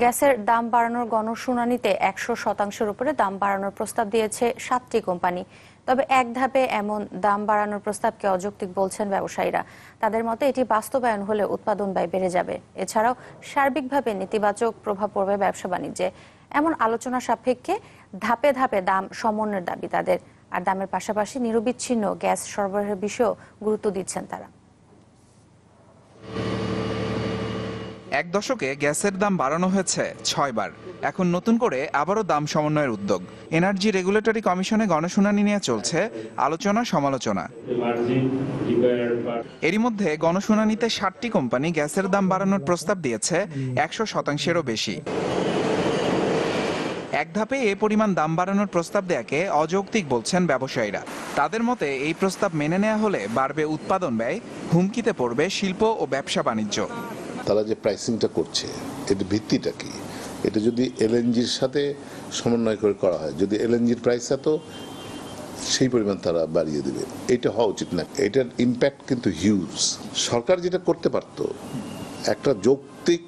গ্যাসের দাম বাড়ানোর গণশুনানিতে 100%-এর উপরে দাম বাড়ানোর প্রস্তাব দিয়েছে 7টি কোম্পানি। তবে এক ধাপে এমন দাম বাড়ানোর প্রস্তাবকে অযৌক্তিক বলছেন ব্যবসায়ীরা। তাদের মতে এটি বাস্তবায়ন হলে উৎপাদন ব্যয় বেড়ে যাবে। এছাড়াও সার্বিকভাবে নেতিবাচক প্রভাব পড়বে ব্যবসা বাণিজ্যে। এমন আলোচনা সাপেক্ষে ধাপে ধাপে দাম সমন্বয়ের দাবি তাদের। আর দামের পাশাপাশি নিরবিচ্ছিন্ন গ্যাস সরবরাহের বিষয়েও গুরুত্ব দিচ্ছেন তারা। এক দশকে গ্যাসের দাম বাড়ানো হয়েছে 6 বার। এখন নতুন করে আবারও দাম সমন্বয়ের উদ্যোগ। এনার্জি রেগুলেটরি কমিশনে গণশুনানি নিয়ে চলছে আলোচনা সমালোচনা। এরই মধ্যে গণশুনানিতে 7টি কোম্পানি গ্যাসের দাম বাড়ানোর প্রস্তাব দিয়েছে 100%-এরও বেশি। এক ধাপে এ পরিমাণ দাম বাড়ানোর প্রস্তাব দেয়াকে অযৌক্তিক বলছেন ব্যবসায়ীরা। তাদের মতে এই প্রস্তাব মেনে নেওয়া হলে বাড়বে উৎপাদন ব্যয়, হুমকিতে পড়বে শিল্প ও ব্যবসা বাণিজ্য। তারা যে প্রাইসিংটা করছে এর ভিত্তিটা কি? এটা যদি এলএনজির সাথে সমন্বয় করে করা হয়, যদি এলএনজির প্রাইস এত সেই পরিমাণ তারা বাড়িয়ে দেবে, এটা হওয়া উচিত না। এটার ইম্প্যাক্ট কিন্তু হিউজ। সরকার যেটা করতে পারত, একটা যৌক্তিক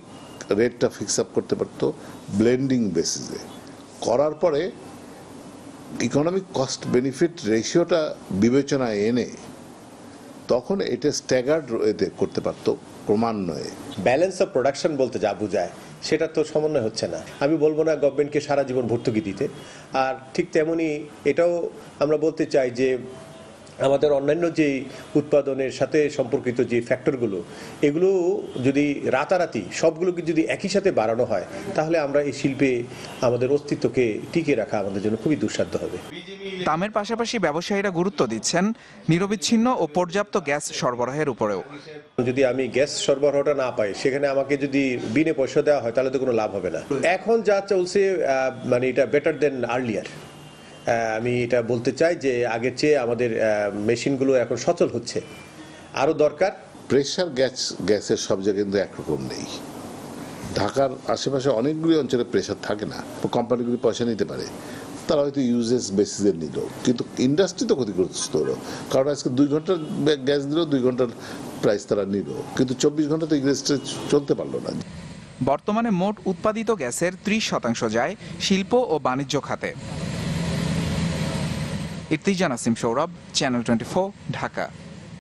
রেটটা ফিক্স আপ করতে পারত ব্লেন্ডিং বেসিসে, করার পরে ইকোনমিক কস্ট বেনিফিট রেশিওটা বিবেচনায় এনে তখন এটা স্ট্যাগার্ড এতে করতে পারতো ক্রমান্বয়ে। ব্যালেন্স অফ প্রোডাকশন বলতে যা বোঝায় সেটা তো সমন্বয় হচ্ছে না। আমি বলবো না গভর্নমেন্টকে সারা জীবন ভর্তুকি দিতে, আর ঠিক তেমনি এটাও আমরা বলতে চাই যে আমাদের অন্যান্য যে উৎপাদনের সাথে সম্পর্কিত যে ফ্যাক্টরগুলো, এগুলো যদি রাতারাতি সবগুলোকে যদি একই সাথে বাড়ানো হয়, তাহলে আমরা এই শিল্পে আমাদের অস্তিত্বকে টিকে রাখা আমাদের জন্য খুবই দুঃসাধ্য হবে। দামের পাশাপাশি ব্যবসায়ীরা গুরুত্ব দিচ্ছেন নিরবিচ্ছিন্ন ও পর্যাপ্ত গ্যাস সরবরাহের উপরেও। যদি আমি গ্যাস সরবরাহটা না পাই, সেখানে আমাকে যদি বিনে পয়সা দেওয়া হয়, তাহলে তো কোনো লাভ হবে না। এখন যা চলছে মানে এটা বেটার দেন আর্লিয়ার। আমি এটা বলতে চাই যে আগের চেয়ে আমাদের মেশিনগুলো এখন সচল হচ্ছে, আরও দরকার। প্রেশার গ্যাসের সব জায়গায় কিন্তু একরকম নেই। ঢাকার আশেপাশে অনেকগুলি অঞ্চলে প্রেশার থাকে না, কোম্পানিগুলি পয়সা নিতে পারে, তারা হয়তো ইউজেস বেসিসে নিল, কিন্তু ইন্ডাস্ট্রি তো ক্ষতিগ্রস্ত হলো। কারণ আজকে 2 ঘন্টার গ্যাস দিল, 2 ঘন্টার প্রাইস তারা নিল, কিন্তু 24 ঘন্টা তো ইন্ডাস্ট্রি চলতে পারলো না। বর্তমানে মোট উৎপাদিত গ্যাসের 30% যায় শিল্প ও বাণিজ্য খাতে। ইর্তিজান আসিম সৌরভ, চ্যানেল 24, ঢাকা।